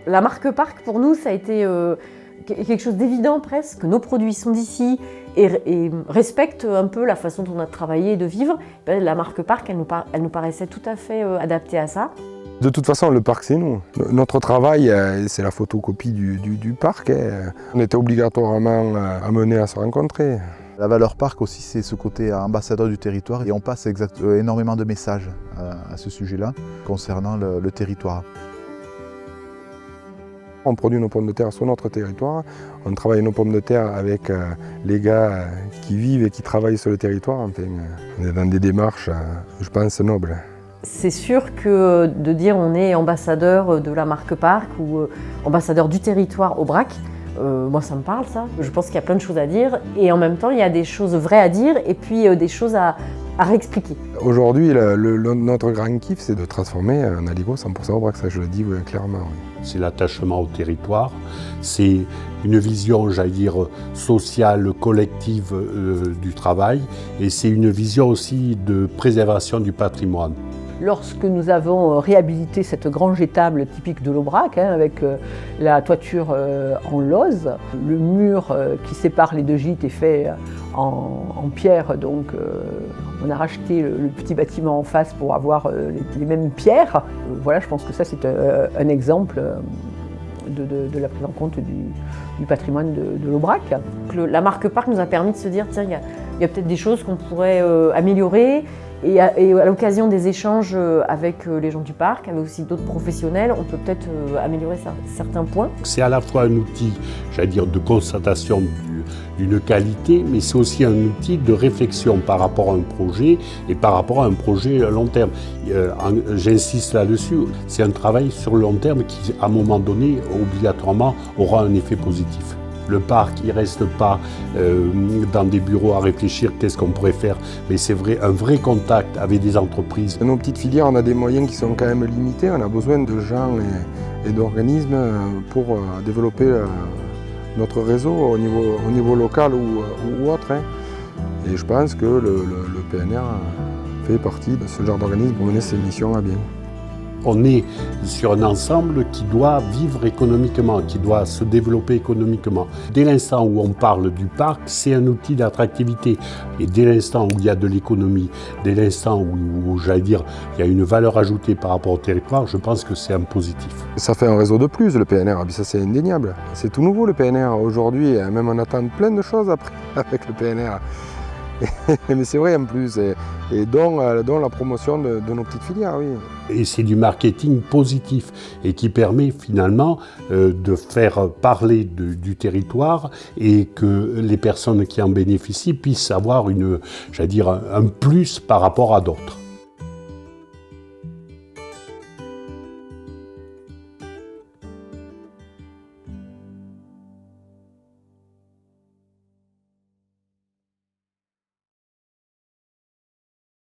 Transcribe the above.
La marque Parc, pour nous, ça a été quelque chose d'évident presque. Nos produits sont d'ici et respectent un peu la façon dont on a travaillé et de vivre. La marque Parc, elle nous paraissait tout à fait adaptée à ça. De toute façon, le parc, c'est nous. Notre travail, c'est la photocopie du parc. On était obligatoirement amenés à se rencontrer. La valeur parc aussi, c'est ce côté ambassadeur du territoire et on passe énormément de messages à ce sujet-là concernant le territoire. On produit nos pommes de terre sur notre territoire, on travaille nos pommes de terre avec les gars qui vivent et qui travaillent sur le territoire. Enfin, on est dans des démarches, je pense, nobles. C'est sûr que de dire on est ambassadeur de la marque Parc ou ambassadeur du territoire au Brac, moi ça me parle ça. Je pense qu'il y a plein de choses à dire et en même temps il y a des choses vraies à dire et puis des choses à réexpliquer. Aujourd'hui, notre grand kiff, c'est de transformer un aligot 100% au Brac, ça je le dis clairement. Oui. C'est l'attachement au territoire, c'est une vision, j'allais dire, sociale, collective du travail et c'est une vision aussi de préservation du patrimoine. Lorsque nous avons réhabilité cette grange étable typique de l'Aubrac, avec la toiture en lauze, le mur qui sépare les deux gîtes est fait en pierre, donc on a racheté le petit bâtiment en face pour avoir les mêmes pierres. Voilà, je pense que ça c'est un exemple de la prise en compte du patrimoine de l'Aubrac. La marque Parc nous a permis de se dire, tiens, il y a peut-être des choses qu'on pourrait améliorer. Et à l'occasion des échanges avec les gens du parc, avec aussi d'autres professionnels, on peut peut-être améliorer certains points. C'est à la fois un outil, j'allais dire, de constatation d'une qualité, mais c'est aussi un outil de réflexion par rapport à un projet et par rapport à un projet à long terme. J'insiste là-dessus, c'est un travail sur le long terme qui, à un moment donné, obligatoirement, aura un effet positif. Le parc, il ne reste pas dans des bureaux à réfléchir qu'est-ce qu'on pourrait faire, mais c'est vrai, un vrai contact avec des entreprises. Dans nos petites filières, on a des moyens qui sont quand même limités, on a besoin de gens et d'organismes pour développer notre réseau au niveau local ou autre. Et je pense que le PNR fait partie de ce genre d'organisme pour mener ses missions à bien. On est sur un ensemble qui doit vivre économiquement, qui doit se développer économiquement. Dès l'instant où on parle du parc, c'est un outil d'attractivité. Et dès l'instant où il y a de l'économie, dès l'instant où j'allais dire, il y a une valeur ajoutée par rapport au territoire, je pense que c'est un positif. Ça fait un réseau de plus, le PNR, ça c'est indéniable. C'est tout nouveau le PNR aujourd'hui, même on attend plein de choses après avec le PNR. Mais c'est vrai en plus, et dont la promotion de nos petites filières, oui. Et c'est du marketing positif et qui permet finalement de faire parler du territoire et que les personnes qui en bénéficient puissent avoir j'allais dire, un plus par rapport à d'autres.